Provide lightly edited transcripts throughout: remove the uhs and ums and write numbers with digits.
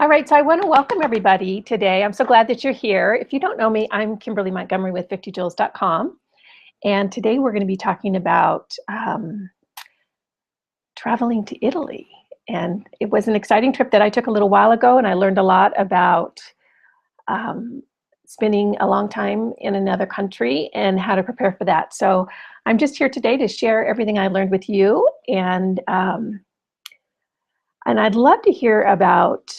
All right, so I want to welcome everybody today. I'm so glad that you're here. If you don't know me, I'm Kimberly Montgomery with 50joules.com. And today we're going to be talking about traveling to Italy. And it was an exciting trip that I took a little while ago, and I learned a lot about spending a long time in another country and how to prepare for that. So I'm just here today to share everything I learned with you. And I'd love to hear about,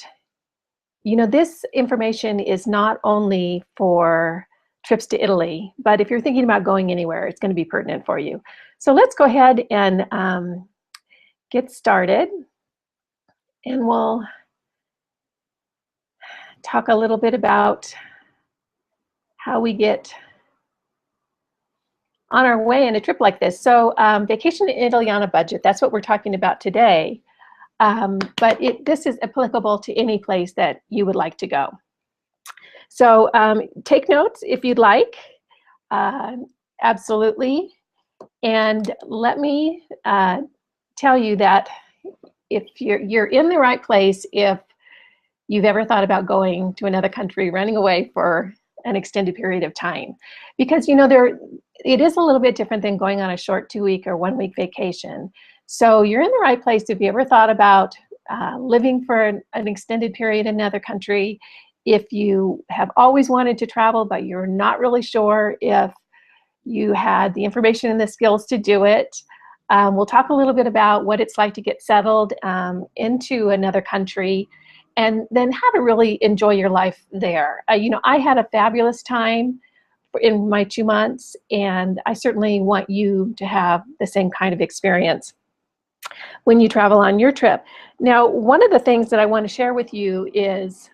this information is not only for trips to Italy, but if you're thinking about going anywhere, it's going to be pertinent for you. So let's go ahead and get started, and we'll talk a little bit about how we get on our way in a trip like this. So vacation in Italy on a budget, that's what we're talking about today. But this is applicable to any place that you would like to go. So take notes if you'd like, absolutely. And let me tell you that if you're in the right place, if you've ever thought about going to another country, running away for an extended period of time, because it is a little bit different than going on a short 2-week or 1-week vacation. So you're in the right place if you ever thought about living for an extended period in another country. If you have always wanted to travel, but you're not really sure if you had the information and the skills to do it. We'll talk a little bit about what it's like to get settled into another country, and then how to really enjoy your life there. I had a fabulous time in my 2 months, and I certainly want you to have the same kind of experience when you travel on your trip. Now, one of the things that I want to share with you is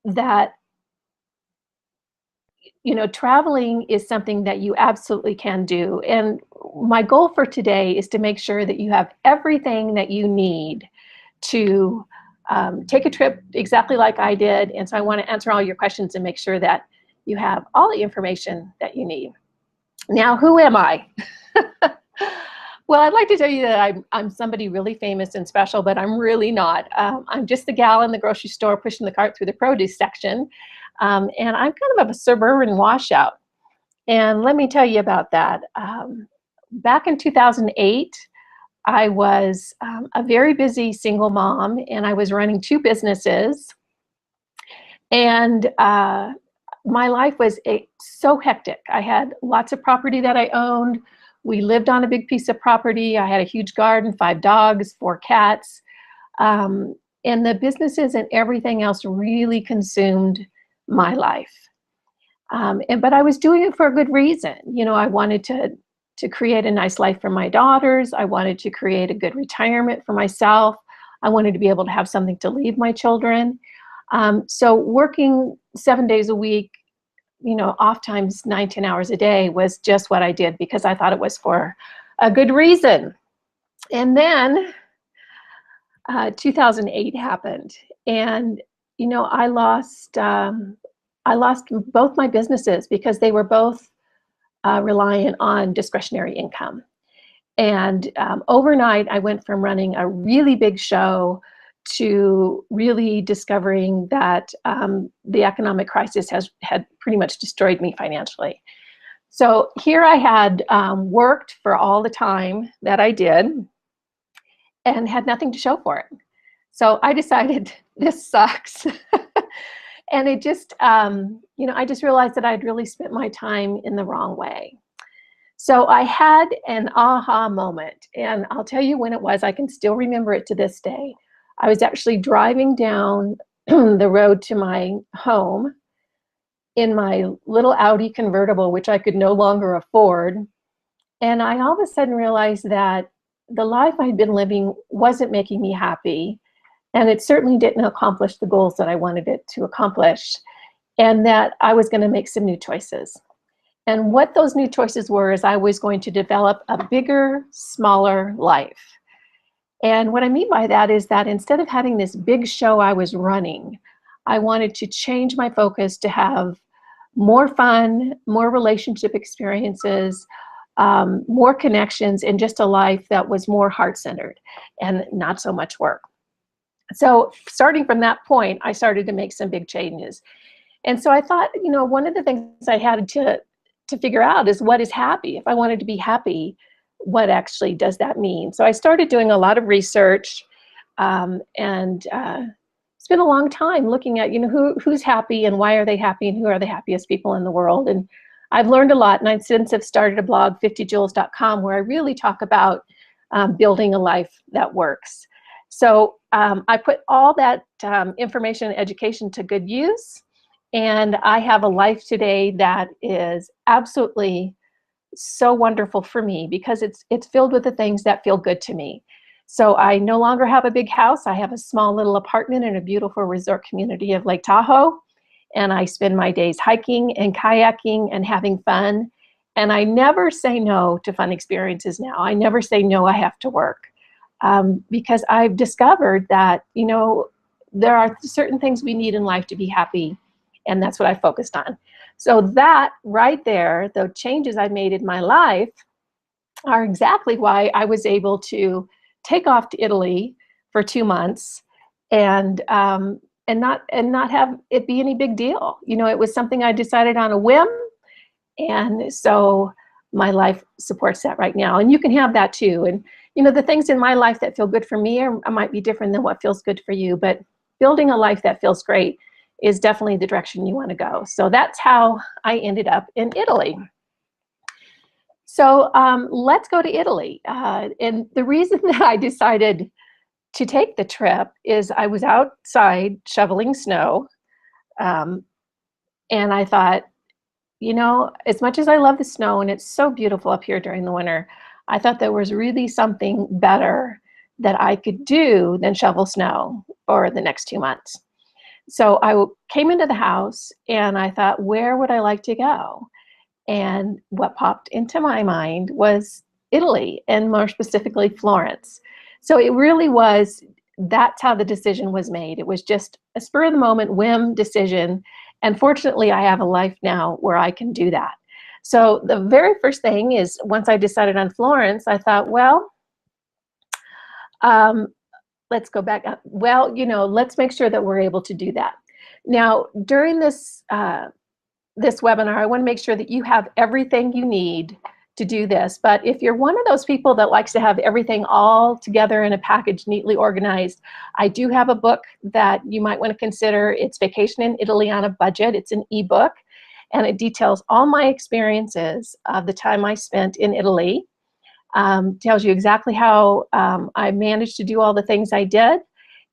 that traveling is something that you absolutely can do. And my goal for today is to make sure that you have everything that you need to take a trip exactly like I did. And so I want to answer all your questions and make sure that you have all the information that you need. Now, who am I? Well, I'd like to tell you that I'm somebody really famous and special, but I'm really not. I'm just the gal in the grocery store pushing the cart through the produce section. And I'm kind of a suburban washout. And let me tell you about that. Back in 2008, I was a very busy single mom, and I was running 2 businesses. And my life was so hectic. I had lots of property that I owned. We lived on a big piece of property. I had a huge garden, 5 dogs, 4 cats. And the businesses and everything else really consumed my life. But I was doing it for a good reason. I wanted to create a nice life for my daughters. I wanted to create a good retirement for myself. I wanted to be able to have something to leave my children. So working 7 days a week, oft times 9-10 hours a day was just what I did because I thought it was for a good reason. And then 2008 happened, and I lost both my businesses because they were both reliant on discretionary income. And overnight, I went from running a really big show to really discovering that the economic crisis had pretty much destroyed me financially. So here I had worked for all the time that I did and had nothing to show for it. So I decided this sucks. And it just, I just realized that I'd really spent my time in the wrong way. So I had an aha moment, and I'll tell you when it was. I can still remember it to this day. I was actually driving down the road to my home in my little Audi convertible, which I could no longer afford. And I all of a sudden realized that the life I'd been living wasn't making me happy. And it certainly didn't accomplish the goals that I wanted it to accomplish. And that I was going to make some new choices. And what those new choices were is I was going to develop a bigger, smaller life. And what I mean by that is that instead of having this big show I was running, I wanted to change my focus to have more fun, more relationship experiences, more connections, and just a life that was more heart-centered and not so much work. So starting from that point, I started to make some big changes. And so I thought, one of the things I had to figure out is, what is happy? If I wanted to be happy, what actually does that mean? So I started doing a lot of research, and spent a long time looking at, who's happy and why are they happy and who are the happiest people in the world. And I've learned a lot, and I've since have started a blog, 50joules.com, where I really talk about building a life that works. So I put all that information and education to good use, and I have a life today that is absolutely so wonderful for me, because it's filled with the things that feel good to me. So I no longer have a big house. I have a small little apartment in a beautiful resort community of Lake Tahoe, and I spend my days hiking and kayaking and having fun. And I never say no to fun experiences now. I never say no, I have to work, because I've discovered that, there are certain things we need in life to be happy, and that's what I focused on. So that right there, the changes I made in my life are exactly why I was able to take off to Italy for 2 months, and not have it be any big deal. It was something I decided on a whim, and so my life supports that right now. And you can have that too. And the things in my life that feel good for me might be different than what feels good for you, but building a life that feels great is definitely the direction you want to go. So that's how I ended up in Italy. So let's go to Italy. And the reason that I decided to take the trip is I was outside shoveling snow, and I thought, as much as I love the snow and it's so beautiful up here during the winter, I thought there was really something better that I could do than shovel snow for the next 2 months. So I came into the house and I thought, where would I like to go? And what popped into my mind was Italy, and more specifically Florence. So it really was, that's how the decision was made. It was just a spur of the moment whim decision. And fortunately, I have a life now where I can do that. So the very first thing is, once I decided on Florence, I thought, well, let's go back up. Well, let's make sure that we're able to do that. Now, during this webinar, I want to make sure that you have everything you need to do this. But if you're one of those people that likes to have everything all together in a package, neatly organized, I do have a book that you might want to consider. It's Vacation in Italy on a Budget. It's an ebook, and it details all my experiences of the time I spent in Italy. Tells you exactly how I managed to do all the things I did.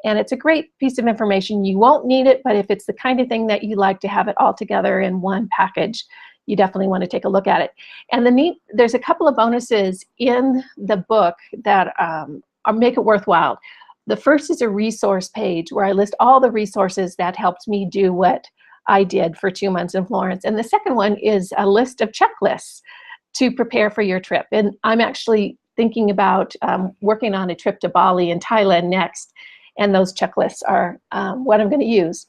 And it's a great piece of information. You won't need it, but if it's the kind of thing that you like to have it all together in one package, you definitely want to take a look at it. And there's a couple of bonuses in the book that make it worthwhile. The first is a resource page where I list all the resources that helped me do what I did for 2 months in Florence. And the second one is a list of checklists to prepare for your trip. And I'm actually thinking about working on a trip to Bali and Thailand next. And those checklists are what I'm going to use.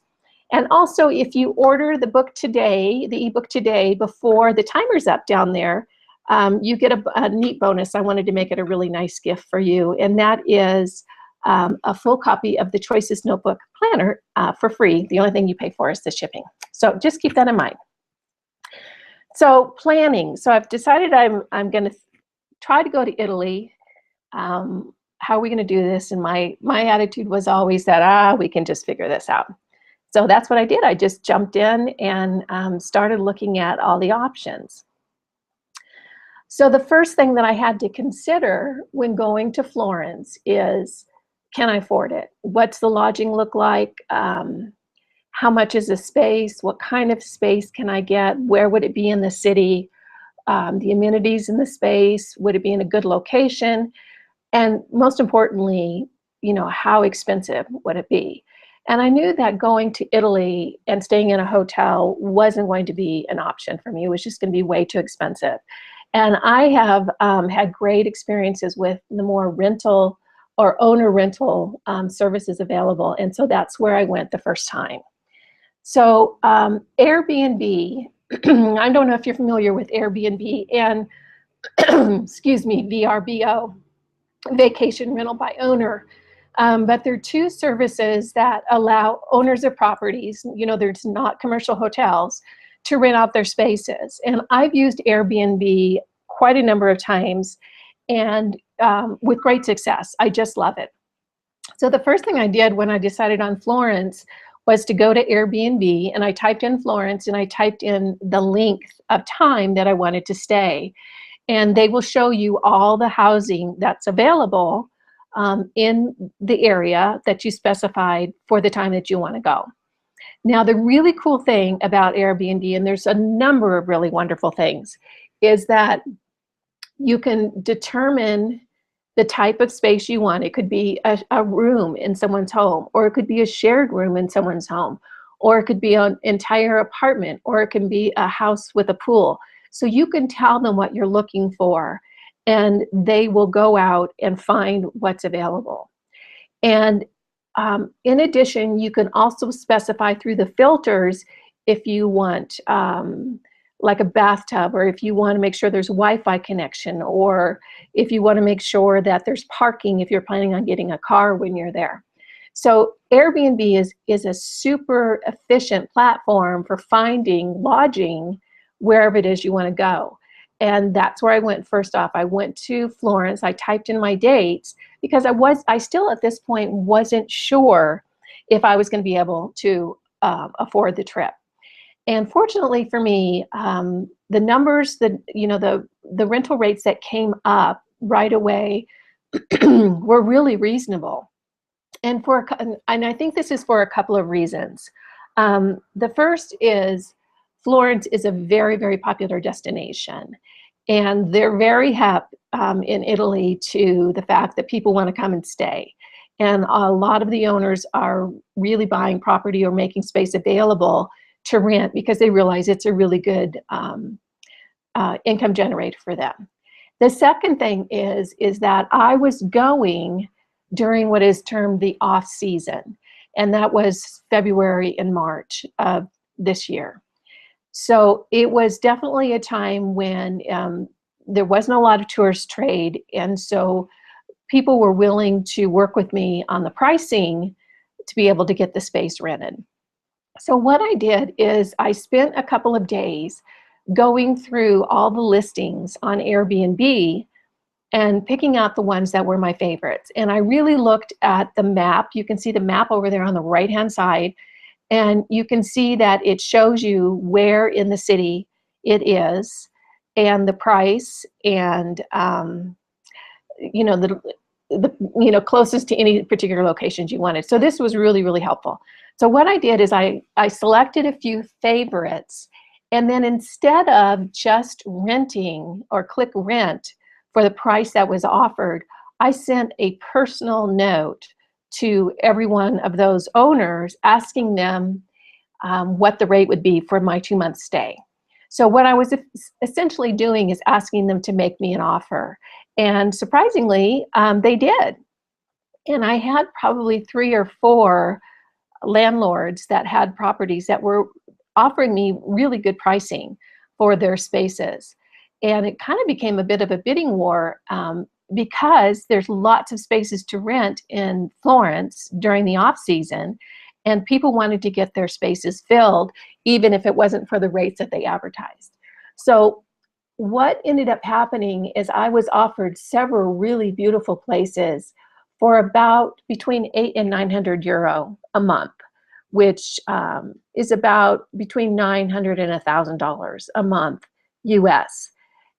And also, if you order the book today, the ebook today, before the timer's up down there, you get a neat bonus. I wanted to make it a really nice gift for you. And that is a full copy of the Choices Notebook Planner for free. The only thing you pay for is the shipping. So just keep that in mind. So planning. So I've decided I'm going to try to go to Italy. How are we going to do this? And my attitude was always that, we can just figure this out. So that's what I did. I just jumped in and started looking at all the options. So the first thing that I had to consider when going to Florence is, can I afford it? What's the lodging look like? How much is the space? What kind of space can I get? Where would it be in the city? The amenities in the space? Would it be in a good location? And most importantly, how expensive would it be? And I knew that going to Italy and staying in a hotel wasn't going to be an option for me. It was just going to be way too expensive. And I have had great experiences with the more rental or owner rental services available. And so that's where I went the first time. So Airbnb, I don't know if you're familiar with Airbnb and, excuse me, VRBO, vacation rental by owner. But there are two services that allow owners of properties, there's not commercial hotels, to rent out their spaces. And I've used Airbnb quite a number of times, and with great success. I just love it. So the first thing I did when I decided on Florence was to go to Airbnb, and I typed in Florence, and I typed in the length of time that I wanted to stay. And they will show you all the housing that's available in the area that you specified for the time that you want to go. Now, the really cool thing about Airbnb, and there's a number of really wonderful things, is that you can determine the type of space you want. It could be a room in someone's home, or it could be a shared room in someone's home, or it could be an entire apartment, or it can be a house with a pool. So you can tell them what you're looking for, and they will go out and find what's available. And in addition, you can also specify through the filters if you want like a bathtub, or if you want to make sure there's Wi-Fi connection, or if you want to make sure that there's parking if you're planning on getting a car when you're there. So Airbnb is a super efficient platform for finding lodging wherever it is you want to go. And that's where I went first off. I went to Florence. I typed in my dates because I still at this point wasn't sure if I was going to be able to afford the trip. And fortunately for me, the numbers that, the rental rates that came up right away were really reasonable. And I think this is for a couple of reasons. The first is Florence is a very, very popular destination. And they're very hip in Italy to the fact that people want to come and stay. And a lot of the owners are really buying property or making space available to rent because they realize it's a really good income generator for them. The second thing is that I was going during what is termed the off season, and that was February and March of this year. So it was definitely a time when there wasn't a lot of tourist trade, and so people were willing to work with me on the pricing to be able to get the space rented. So what I did is I spent a couple of days going through all the listings on Airbnb and picking out the ones that were my favorites. And I really looked at the map. You can see the map over there on the right-hand side, and you can see that it shows you where in the city it is and the price and the closest to any particular locations you wanted. So this was really, really helpful. So what I did is I selected a few favorites, and then instead of just renting or click rent for the price that was offered, I sent a personal note to every one of those owners asking them what the rate would be for my 2-month stay. So what I was essentially doing is asking them to make me an offer. And surprisingly, they did. And I had probably 3 or 4 landlords that had properties that were offering me really good pricing for their spaces. And it kind of became a bit of a bidding war because there's lots of spaces to rent in Florence during the off season, and people wanted to get their spaces filled even if it wasn't for the rates that they advertised. So what ended up happening is I was offered several really beautiful places for about between 800 and 900 euro a month, which is about between $900 and $1,000 a month US.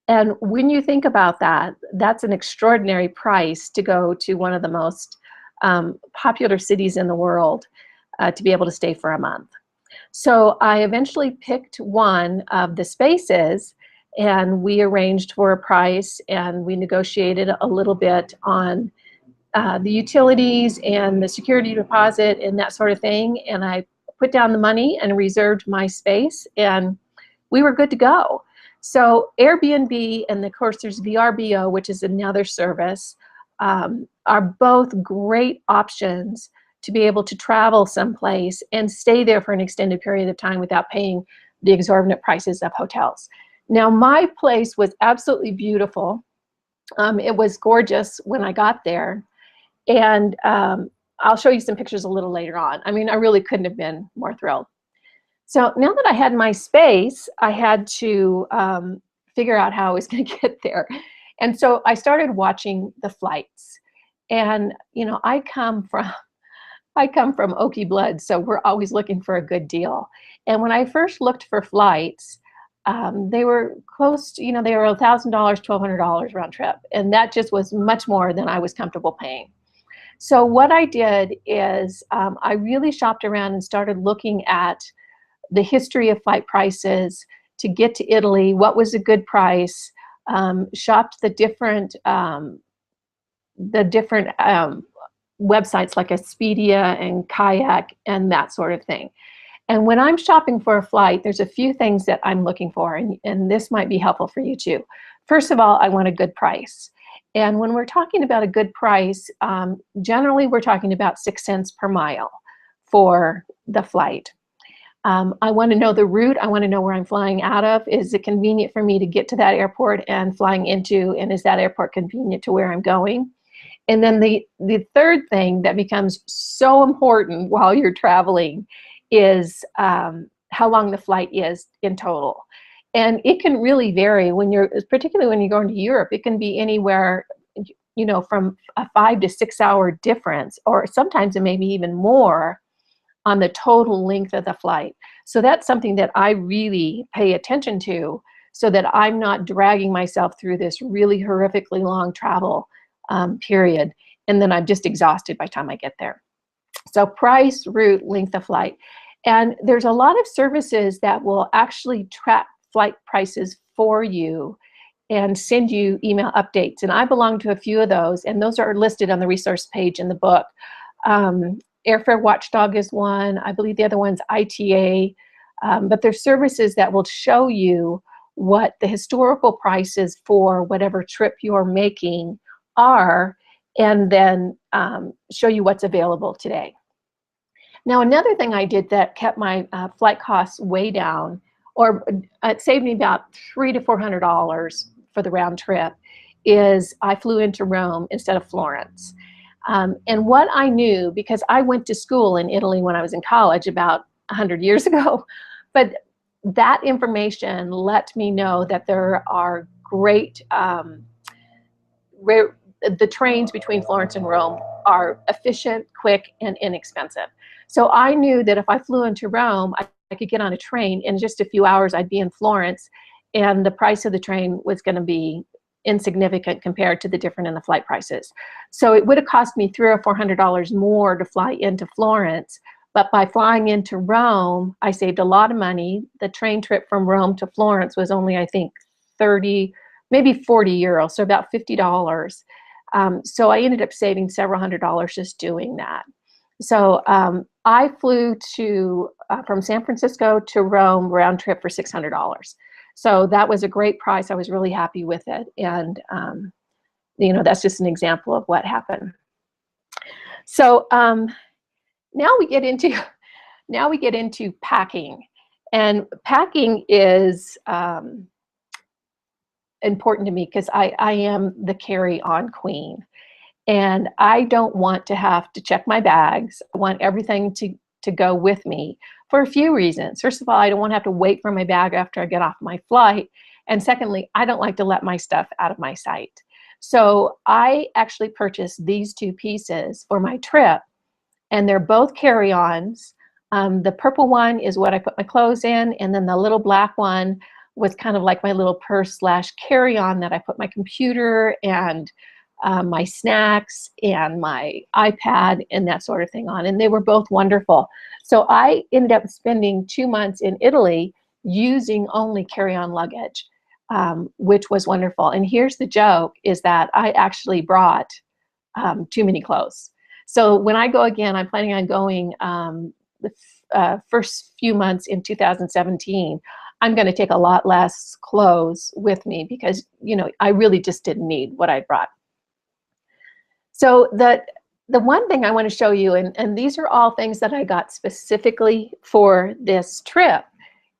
And when you think about that, that's an extraordinary price to go to one of the most popular cities in the world to be able to stay for a month. So I eventually picked one of the spaces, and we arranged for a price, and we negotiated a little bit on the utilities and the security deposit and that sort of thing. And I put down the money and reserved my space, and we were good to go. So Airbnb, and of course there's VRBO, which is another service, are both great options to be able to travel someplace and stay there for an extended period of time without paying the exorbitant prices of hotels. Now, my place was absolutely beautiful. It was gorgeous when I got there. And I'll show you some pictures a little later on. I mean, I really couldn't have been more thrilled. So now that I had my space, I had to figure out how I was going to get there. And so I started watching the flights. And, you know, I come from Okie blood, so we're always looking for a good deal. And when I first looked for flights, they were close to, you know, they were $1,000, $1,200 round trip. And that just was much more than I was comfortable paying. So what I did is I really shopped around and started looking at the history of flight prices to get to Italy, what was a good price, shopped the different websites like Expedia and Kayak and that sort of thing. And when I'm shopping for a flight, there's a few things that I'm looking for, and this might be helpful for you too. First of all, I want a good price. And when we're talking about a good price, generally we're talking about 6 cents per mile for the flight. I want to know the route. I want to know where I'm flying out of. Is it convenient for me to get to that airport and flying into, and is that airport convenient to where I'm going? And then the third thing that becomes so important while you're traveling is how long the flight is in total. And it can really vary when you're, particularly when you're going to Europe, it can be anywhere, you know, from a 5 to 6 hour difference, or sometimes it may be even more on the total length of the flight. So that's something that I really pay attention to, so that I'm not dragging myself through this really horrifically long travel period, and then I'm just exhausted by the time I get there. So price, route, length of flight. And there's a lot of services that will actually track flight prices for you and send you email updates. And I belong to a few of those, and those are listed on the resource page in the book. Airfare Watchdog is one. I believe the other one's ITA. But there's services that will show you what the historical prices for whatever trip you're making are, and then show you what's available today. Now, another thing I did that kept my flight costs way down, or it saved me about $300 to $400 for the round trip, is I flew into Rome instead of Florence. And what I knew, because I went to school in Italy when I was in college about 100 years ago, but that information let me know that there are great, the trains between Florence and Rome are efficient, quick, and inexpensive. So I knew that if I flew into Rome, I could get on a train in just a few hours, I'd be in Florence, and the price of the train was going to be insignificant compared to the difference in the flight prices. So it would have cost me $300 or $400 more to fly into Florence, but by flying into Rome, I saved a lot of money. The train trip from Rome to Florence was only, I think, 30, maybe 40 euros, so about $50. So I ended up saving several $100s just doing that. So I flew from San Francisco to Rome round trip for $600. So that was a great price. I was really happy with it. And, you know, that's just an example of what happened. So now we get into packing. And packing is important to me because I am the carry-on queen. And I don't want to have to check my bags. I want everything to go with me for a few reasons. First of all, I don't want to have to wait for my bag after I get off my flight. And secondly, I don't like to let my stuff out of my sight. So I actually purchased these two pieces for my trip, and they're both carry-ons. The purple one is what I put my clothes in, and then the little black one was kind of like my little purse / carry-on that I put my computer and my snacks and my iPad and that sort of thing on, and they were both wonderful. So I ended up spending 2 months in Italy using only carry-on luggage, which was wonderful. And here's the joke, is that I actually brought too many clothes. So when I go again, I'm planning on going the first few months in 2017. I'm going to take a lot less clothes with me because, you know, I really just didn't need what I brought. So the one thing I want to show you, and these are all things that I got specifically for this trip,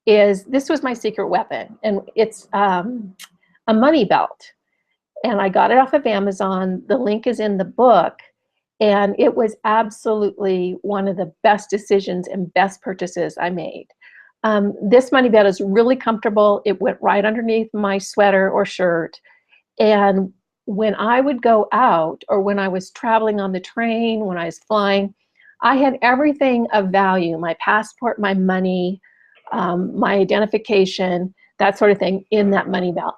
is this was my secret weapon, and it's a money belt. And I got it off of Amazon. The link is in the book. And it was absolutely one of the best decisions and best purchases I made. This money belt is really comfortable. It went right underneath my sweater or shirt. And when I would go out, or when I was traveling on the train, when I was flying, I had everything of value, my passport, my money, my identification, that sort of thing, in that money belt.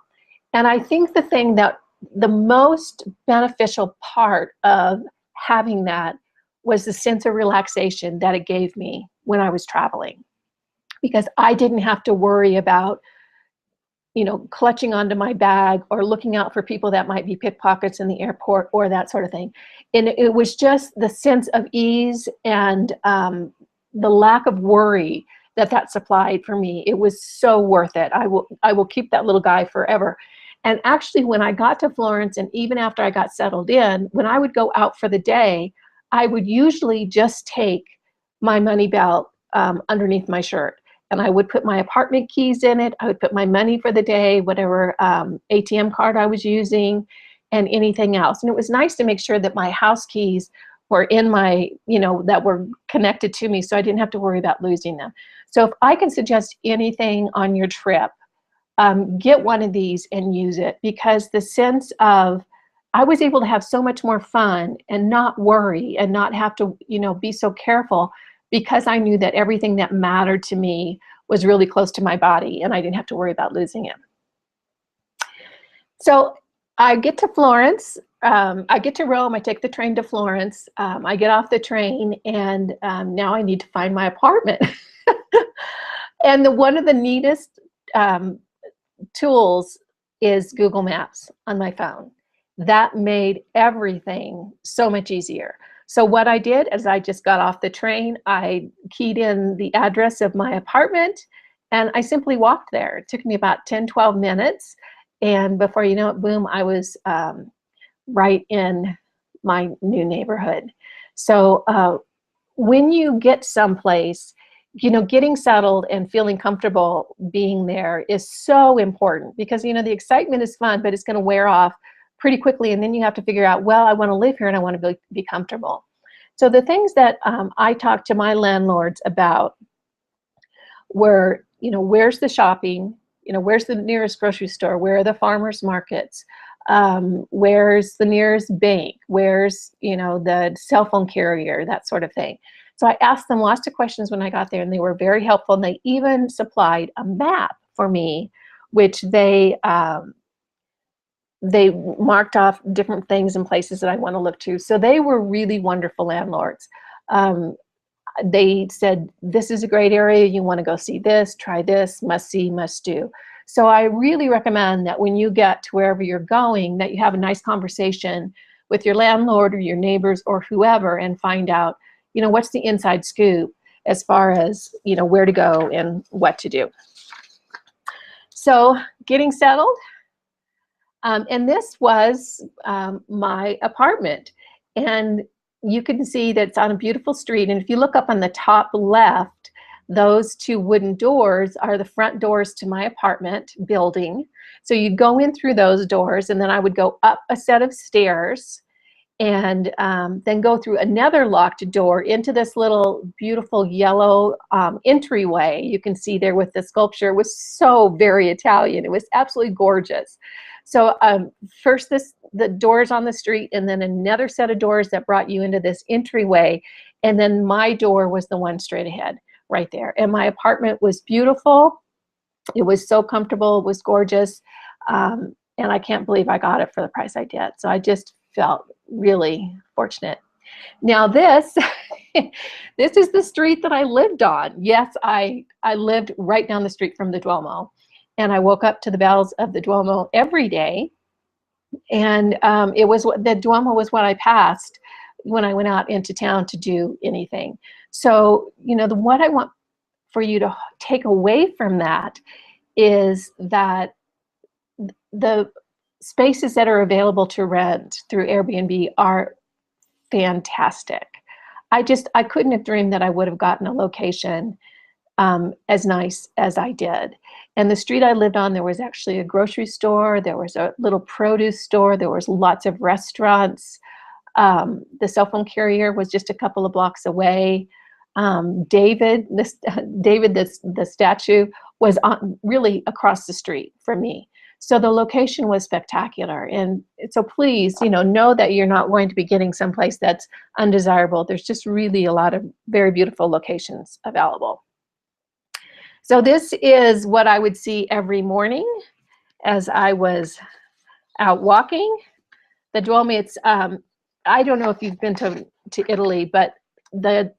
And I think the most beneficial part of having that was the sense of relaxation that it gave me when I was traveling, because I didn't have to worry about, clutching onto my bag or looking out for people that might be pickpockets in the airport or that sort of thing. And it was just the sense of ease and the lack of worry that supplied for me. It was so worth it. I will keep that little guy forever. And actually, when I got to Florence, and even after I got settled in, when I would go out for the day, I would usually just take my money belt underneath my shirt. And I would put my apartment keys in it. I would put my money for the day, whatever ATM card I was using, and anything else. And it was nice to make sure that my house keys were in my, that were connected to me, so I didn't have to worry about losing them. So if I can suggest anything on your trip, get one of these and use it, because the sense of, I was able to have so much more fun and not worry and not have to, be so careful, because I knew that everything that mattered to me was really close to my body and I didn't have to worry about losing it. So I get to Florence, I get to Rome, I take the train to Florence, I get off the train, and now I need to find my apartment. And one of the neatest tools is Google Maps on my phone. That made everything so much easier. So what I did is I just got off the train, I keyed in the address of my apartment, and I simply walked there. It took me about 10, 12 minutes. And before you know it, boom, I was right in my new neighborhood. So when you get someplace, getting settled and feeling comfortable being there is so important, because, the excitement is fun, but it's going to wear off pretty quickly. And then you have to figure out, well, I want to live here and I want to be comfortable. So the things that I talked to my landlords about were, where's the shopping? Where's the nearest grocery store? Where are the farmers markets? Where's the nearest bank? Where's, the cell phone carrier, that sort of thing. So I asked them lots of questions when I got there, and they were very helpful. And they even supplied a map for me, which they marked off different things and places that I want to look to. So they were really wonderful landlords. They said, this is a great area. You want to go see this, try this, must see, must do. So I really recommend that when you get to wherever you're going, that you have a nice conversation with your landlord or your neighbors or whoever, and find out, what's the inside scoop as far as, where to go and what to do. So getting settled. And this was my apartment. And you can see that it's on a beautiful street. And if you look up on the top left, those two wooden doors are the front doors to my apartment building. So you'd go in through those doors, and then I would go up a set of stairs, and then go through another locked door into this little beautiful yellow entryway. You can see there with the sculpture. It was so very Italian. It was absolutely gorgeous. So first the doors on the street, and then another set of doors that brought you into this entryway. And then my door was the one straight ahead right there. And my apartment was beautiful. It was so comfortable. It was gorgeous. And I can't believe I got it for the price I did. So I just felt really fortunate. Now this is the street that I lived on. Yes, I lived right down the street from the Duomo, and I woke up to the bells of the Duomo every day. And the Duomo was what I passed when I went out into town to do anything. So, what I want for you to take away from that is that the spaces that are available to rent through Airbnb are fantastic. I couldn't have dreamed that I would have gotten a location as nice as I did. And the street I lived on, there was actually a grocery store, there was a little produce store, there was lots of restaurants. The cell phone carrier was just a couple of blocks away. David, the statue, was really across the street from me. So the location was spectacular. And so please, know that you're not going to be getting someplace that's undesirable. There's just really a lot of very beautiful locations available. So this is what I would see every morning as I was out walking. The Dolomites, I don't know if you've been to Italy, but the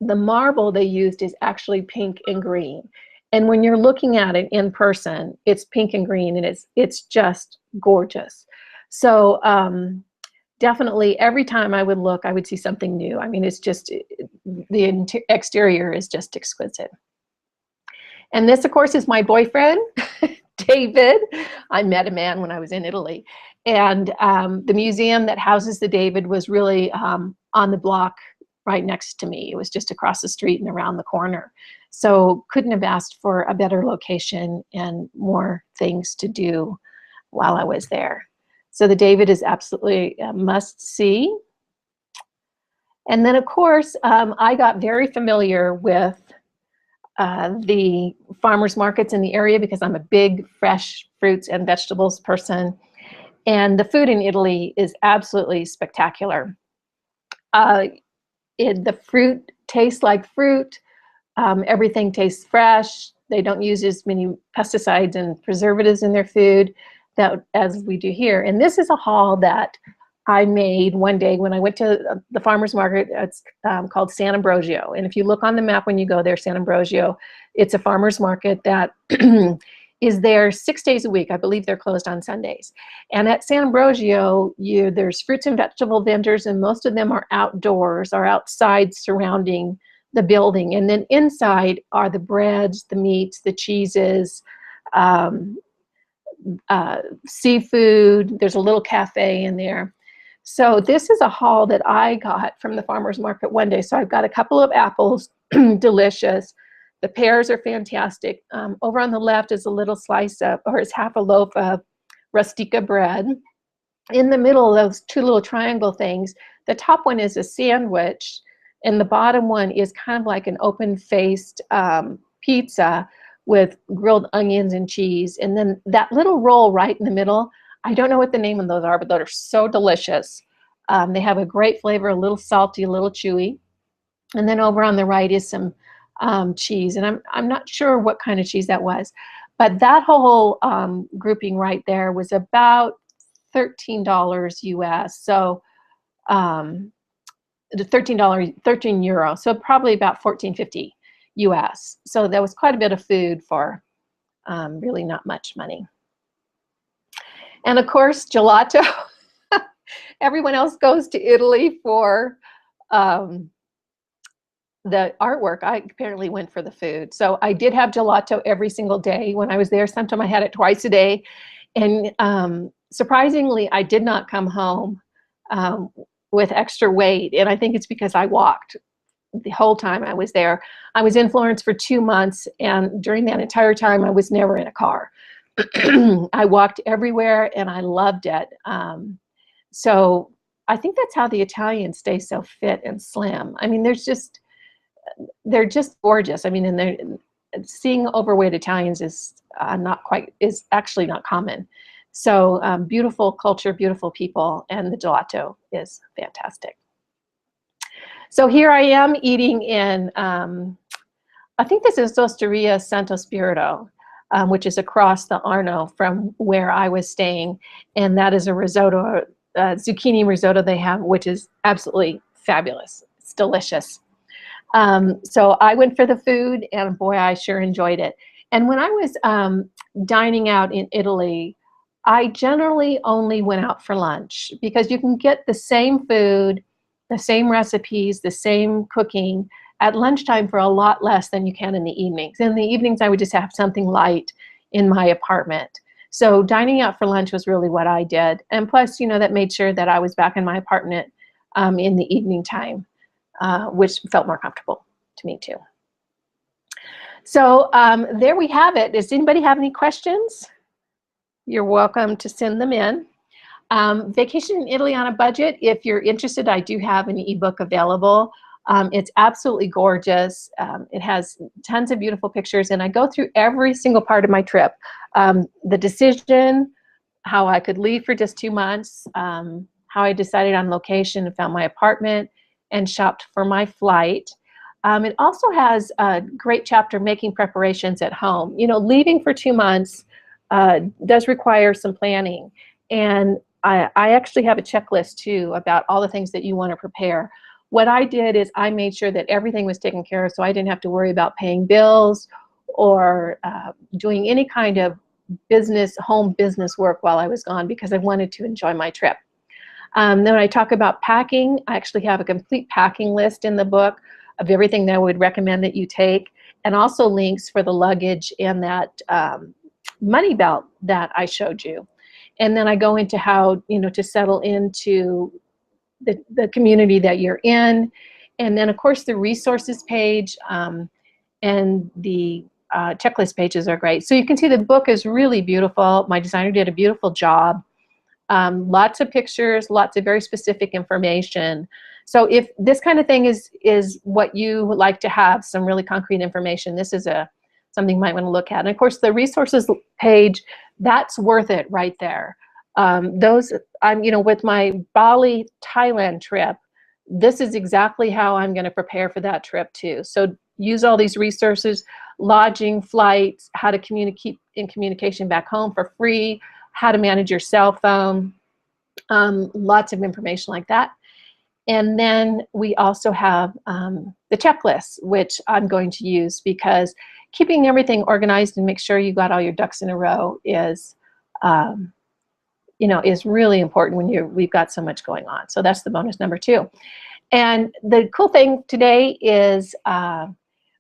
marble they used is actually pink and green. And when you're looking at it in person, it's pink and green, and it's just gorgeous. So definitely every time I would look, I would see something new. I mean, it's just, the exterior is just exquisite. And this, of course, is my boyfriend, David. I met a man when I was in Italy. And the museum that houses the David was really on the block right next to me. It was just across the street and around the corner. So couldn't have asked for a better location and more things to do while I was there. So the David is absolutely a must-see. And then, of course, I got very familiar with the farmers markets in the area because I'm a big fresh fruits and vegetables person. And the food in Italy is absolutely spectacular. The fruit tastes like fruit. Everything tastes fresh. They don't use as many pesticides and preservatives in their food as we do here. And this is a haul that I made one day when I went to the farmer's market. It's called San Ambrogio. And if you look on the map when you go there, San Ambrogio, it's a farmer's market that is there 6 days a week. I believe they're closed on Sundays. And at San Ambrogio, there's fruits and vegetable vendors, and most of them are outdoors or outside surrounding the building. And then inside are the breads, the meats, the cheeses, seafood. There's a little cafe in there. So this is a haul that I got from the farmer's market one day. So I've got a couple of apples, delicious. The pears are fantastic. Over on the left is a little slice of, or is half a loaf of rustica bread. In the middle, those two little triangle things, the top one is a sandwich, and the bottom one is kind of like an open-faced pizza with grilled onions and cheese. And then that little roll right in the middle, I don't know what the name of those are, but those are so delicious. They have a great flavor, a little salty, a little chewy. And then over on the right is some cheese. And I'm not sure what kind of cheese that was. But that whole grouping right there was about $13 US. So the €13, so probably about $14.50 US. So that was quite a bit of food for really not much money. And of course, gelato. Everyone else goes to Italy for the artwork. I apparently went for the food. So I did have gelato every single day when I was there. Sometimes I had it twice a day. And surprisingly, I did not come home with extra weight. And I think it's because I walked the whole time I was there. I was in Florence for 2 months. And during that entire time, I was never in a car. I walked everywhere and I loved it. So I think that's how the Italians stay so fit and slim. I mean, they're just gorgeous. I mean, and seeing overweight Italians is actually not common. So beautiful culture, beautiful people, and the gelato is fantastic. So here I am eating in, I think this is Osteria Santo Spirito, which is across the Arno from where I was staying. And that is a risotto, zucchini risotto they have, which is absolutely fabulous. It's delicious. So I went for the food, and boy, I sure enjoyed it. And when I was dining out in Italy, I generally only went out for lunch because you can get the same food, the same recipes, the same cooking at lunchtime for a lot less than you can in the evenings. In the evenings, I would just have something light in my apartment. So dining out for lunch was really what I did. And plus, that made sure that I was back in my apartment in the evening time, which felt more comfortable to me too. So there we have it. Does anybody have any questions? You're welcome to send them in. Vacation in Italy on a Budget. If you're interested, I do have an ebook available. It's absolutely gorgeous. It has tons of beautiful pictures, and I go through every single part of my trip. The decision, how I could leave for just 2 months, how I decided on location and found my apartment and shopped for my flight. It also has a great chapter, making preparations at home. You know, leaving for 2 months does require some planning. And I actually have a checklist too about all the things that you want to prepare. What I did is I made sure that everything was taken care of, so I didn't have to worry about paying bills or doing any kind of home business work while I was gone, because I wanted to enjoy my trip. Then when I talk about packing, I actually have a complete packing list in the book of everything that I would recommend that you take, and also links for the luggage and that money belt that I showed you. And then I go into how, you know, to settle into the community that you're in. And then, of course, the resources page and the checklist pages are great. So you can see the book is really beautiful. My designer did a beautiful job. Lots of pictures, lots of very specific information. So if this kind of thing is what you would like to have, some really concrete information, this is something you might want to look at. And of course, the resources page, that's worth it right there. You know, with my Bali, Thailand trip, this is exactly how I'm going to prepare for that trip too. So use all these resources: lodging, flights, how to keep in communication back home for free, how to manage your cell phone, lots of information like that. And then we also have the checklists, which I'm going to use, because keeping everything organized and make sure you got all your ducks in a row is, you know, is really important when we've got so much going on. So that's the bonus number 2. And the cool thing today is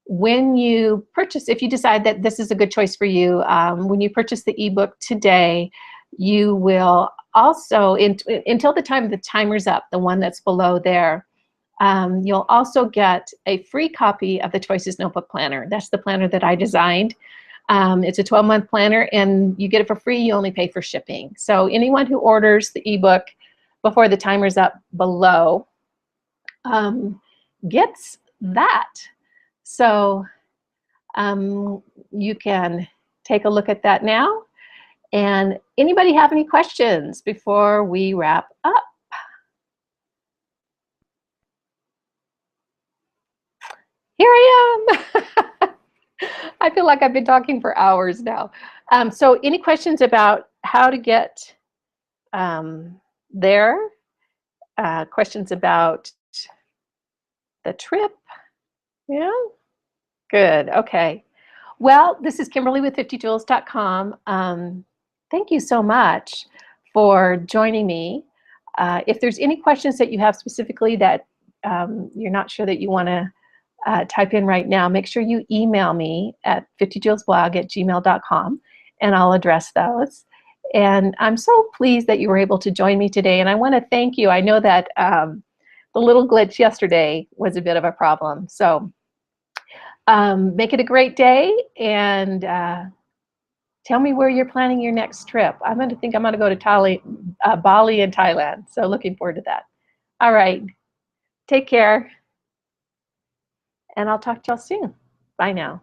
when you purchase, if you decide that this is a good choice for you, when you purchase the ebook today, you will also, until the time the timer's up, the one that's below there, you'll also get a free copy of the Choices Notebook Planner. That's the planner that I designed. It's a 12-month planner, and you get it for free. You only pay for shipping. So anyone who orders the ebook before the timer's up below gets that. So you can take a look at that now. And anybody have any questions before we wrap up? Here I am. I feel like I've been talking for hours now. So any questions about how to get there? Questions about the trip? Yeah? Good. Okay. Well, this is Kimberly with 50joules.com. Thank you so much for joining me. If there's any questions that you have specifically that you're not sure that you want to type in right now, make sure you email me at 50joulesblog@gmail.com, and I'll address those. And I'm so pleased that you were able to join me today, and I want to thank you. I know that the little glitch yesterday was a bit of a problem. So make it a great day, and tell me where you're planning your next trip. I'm going to go to Bali and Thailand. So looking forward to that. All right. Take care. And I'll talk to y'all soon. Bye now.